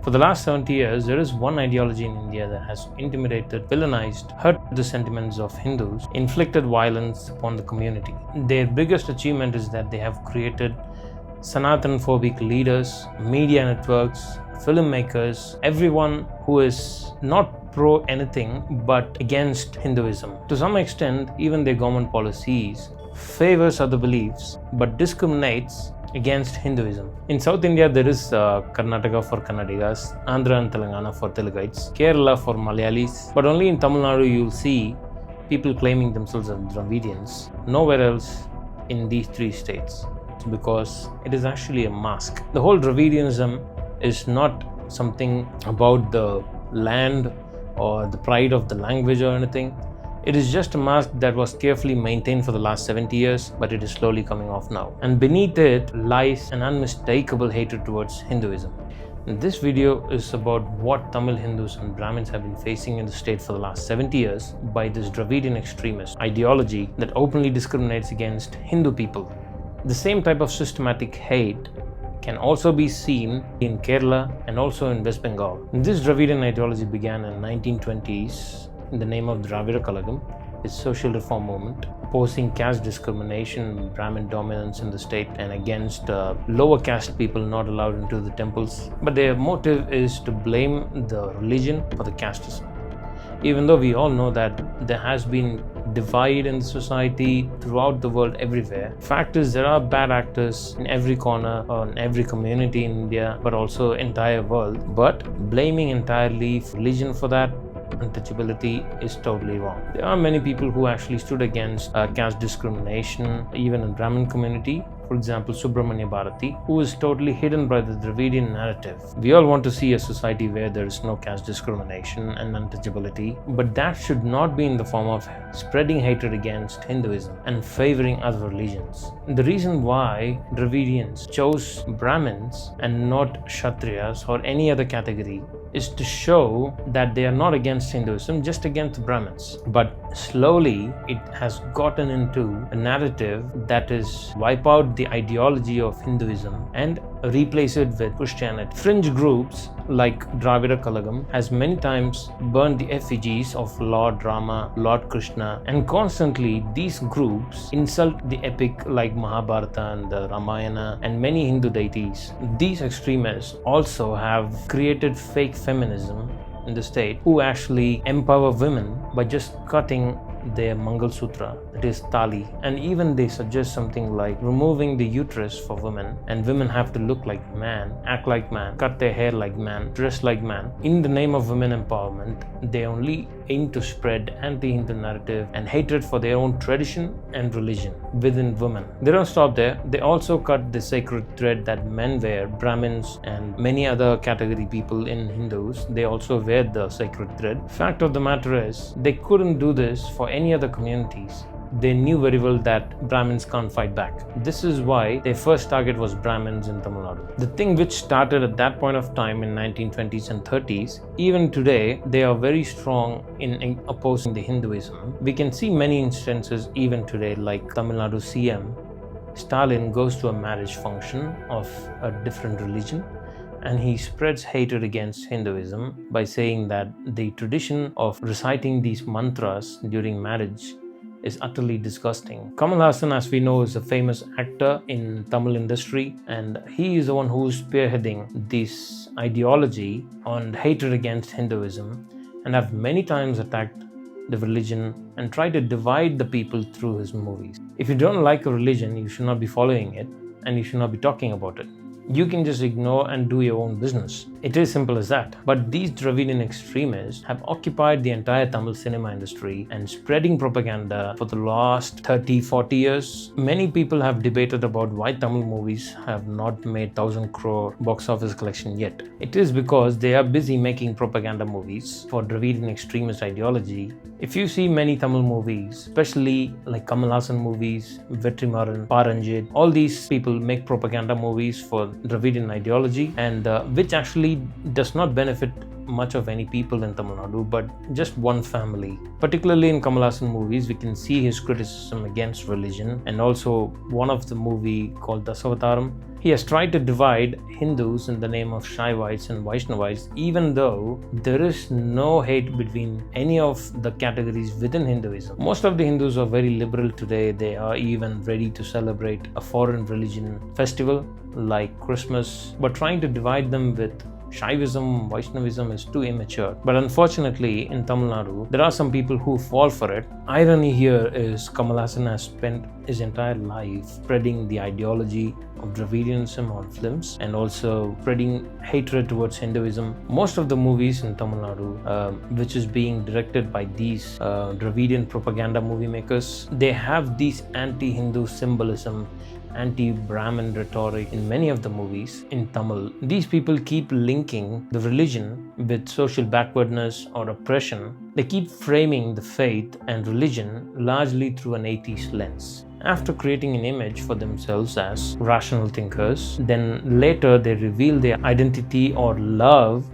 For the last 70 years, there is one ideology in India that has intimidated, villainized, hurt the sentiments of Hindus, inflicted violence upon the community. Their biggest achievement is that they have created Sanatan-phobic leaders, media networks, filmmakers, everyone who is not pro anything but against Hinduism. To some extent, even their government policies favors other beliefs but discriminates against Hinduism. In South India, there is Karnataka for Kannadigas, Andhra and Telangana for Telugites, Kerala for Malayalis, but only in Tamil Nadu you'll see people claiming themselves as Dravidians. Nowhere else in these three states, because it is actually a mask. The whole Dravidianism is not something about the land or the pride of the language or anything. It is just a mask that was carefully maintained for the last 70 years, but it is slowly coming off now. And beneath it lies an unmistakable hatred towards Hinduism. And this video is about what Tamil Hindus and Brahmins have been facing in the state for the last 70 years by this Dravidian extremist ideology that openly discriminates against Hindu people. The same type of systematic hate can also be seen in Kerala and also in West Bengal. This Dravidian ideology began in 1920s in the name of Dravidianism, its social reform movement, opposing caste discrimination, Brahmin dominance in the state, and against lower caste people not allowed into the temples. But their motive is to blame the religion for the casteism. Even though we all know that there has been divide in the society throughout the world, everywhere. Fact is, there are bad actors in every corner or in every community in India, but also entire world. But blaming entirely religion for that untouchability is totally wrong. There are many people who actually stood against caste discrimination, even in Brahmin community. For example, Subramanya Bharati, who is totally hidden by the Dravidian narrative. We all want to see a society where there is no caste discrimination and untouchability, but that should not be in the form of spreading hatred against Hinduism and favoring other religions. The reason why Dravidians chose Brahmins and not Kshatriyas or any other category is to show that they are not against Hinduism, just against Brahmins. But slowly it has gotten into a narrative that is wipe out the ideology of Hinduism and replace it with Christianity. Fringe groups like Dravidianism has many times burned the effigies of Lord Rama, Lord Krishna, and constantly these groups insult the epic like Mahabharata and the Ramayana and many Hindu deities. These extremists also have created fake feminism in the state who actually empower women by just cutting their Mangal Sutra, that is Tali, and even they suggest something like removing the uterus for women, and women have to look like man, act like man, cut their hair like man, dress like man. In the name of women empowerment, they only aim to spread anti-Hindu narrative and hatred for their own tradition and religion within women. They don't stop there, they also cut the sacred thread that men wear. Brahmins and many other category people in Hindus, they also wear the sacred thread. Fact of the matter is, they couldn't do this for any other communities. They knew very well that Brahmins can't fight back. This is why their first target was Brahmins in Tamil Nadu. The thing which started at that point of time in 1920s and 30s, even today, they are very strong in opposing the Hinduism. We can see many instances even today, like Tamil Nadu CM Stalin goes to a marriage function of a different religion, and he spreads hatred against Hinduism by saying that the tradition of reciting these mantras during marriage is utterly disgusting. Kamal Haasan, as we know, is a famous actor in Tamil industry, and he is the one who is spearheading this ideology on hatred against Hinduism and have many times attacked the religion and tried to divide the people through his movies. If you don't like a religion, you should not be following it and you should not be talking about it. You can just ignore and do your own business. It is simple as that. But these Dravidian extremists have occupied the entire Tamil cinema industry and spreading propaganda for the last 30-40 years. Many people have debated about why Tamil movies have not made 1,000 crore box office collection yet. It is because they are busy making propaganda movies for Dravidian extremist ideology. If you see many Tamil movies, especially like Kamal Haasan movies, Vetrimaran, Paranjit, all these people make propaganda movies for Dravidian ideology, and which actually does not benefit much of any people in Tamil Nadu, but just one family. Particularly in Kamal Haasan movies, we can see his criticism against religion, and also one of the movie called Dasavataram. He has tried to divide Hindus in the name of Shaivites and Vaishnavites, even though there is no hate between any of the categories within Hinduism. Most of the Hindus are very liberal today. They are even ready to celebrate a foreign religion festival like Christmas, but trying to divide them with Shaivism, Vaishnavism is too immature. But unfortunately, in Tamil Nadu, there are some people who fall for it. Irony here is Kamal Haasan has spent his entire life spreading the ideology of Dravidianism on films and also spreading hatred towards Hinduism. Most of the movies in Tamil Nadu, which is being directed by these Dravidian propaganda movie makers, they have these anti-Hindu symbolism, anti-Brahmin rhetoric in many of the movies in Tamil. These people keep linking the religion with social backwardness or oppression. They keep framing the faith and religion largely through an 80s lens. After creating an image for themselves as rational thinkers, then later they reveal their identity or love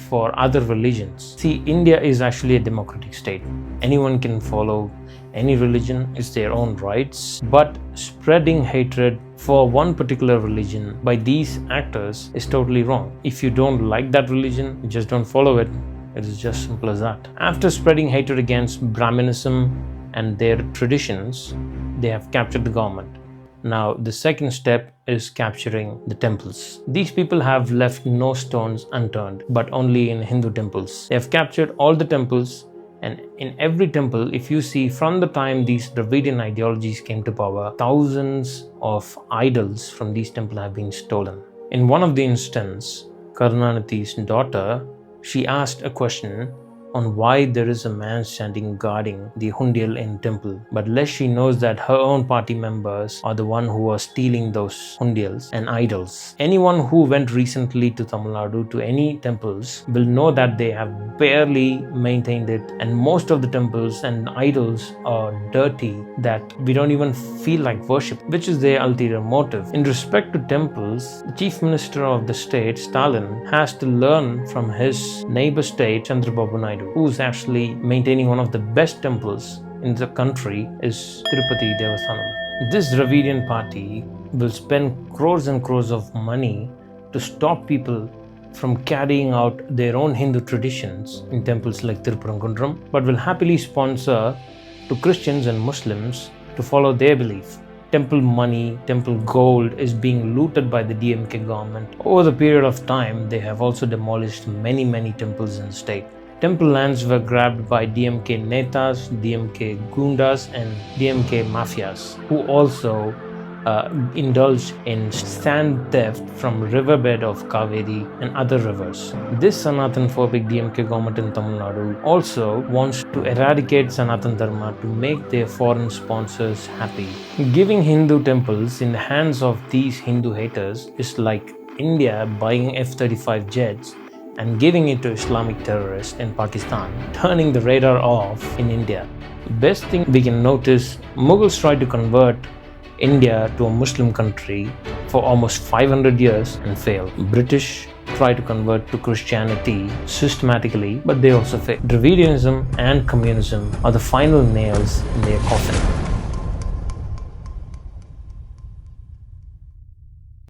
for other religions. See, India is actually a democratic state. Anyone can follow any religion, it's their own rights, but spreading hatred for one particular religion by these actors is totally wrong. If you don't like that religion, you just don't follow it. It is just simple as that. After spreading hatred against Brahminism and their traditions, they have captured the government. Now, the second step is capturing the temples. These people have left no stones unturned, but only in Hindu temples. They have captured all the temples, and in every temple, if you see from the time these Dravidian ideologies came to power, thousands of idols from these temples have been stolen. In one of the instances, Karunanithi's daughter, she asked a question on why there is a man standing guarding the hundial in temple, but less she knows that her own party members are the one who are stealing those hundials and idols. Anyone who went recently to Tamil Nadu to any temples will know that they have barely maintained it, and most of the temples and idols are dirty that we don't even feel like worship, which is their ulterior motive. In respect to temples, the chief minister of the state, Stalin, has to learn from his neighbor state, Chandrababu Naidu, who is actually maintaining one of the best temples in the country, is Tirupati Devasthanam. This Dravidian party will spend crores and crores of money to stop people from carrying out their own Hindu traditions in temples like Tirupurangundram, but will happily sponsor to Christians and Muslims to follow their belief. Temple money, temple gold is being looted by the DMK government. Over the period of time, they have also demolished many temples in the state. Temple lands were grabbed by DMK netas, DMK gundas and DMK mafias, who also indulged in sand theft from riverbed of Kaveri and other rivers. This Sanatan-phobic DMK government in Tamil Nadu also wants to eradicate Sanatan Dharma to make their foreign sponsors happy. Giving Hindu temples in the hands of these Hindu haters is like India buying F-35 jets and giving it to Islamic terrorists in Pakistan, turning the radar off in India. Best thing we can notice, Mughals tried to convert India to a Muslim country for almost 500 years and failed. British tried to convert to Christianity systematically, but they also failed. Dravidianism and communism are the final nails in their coffin.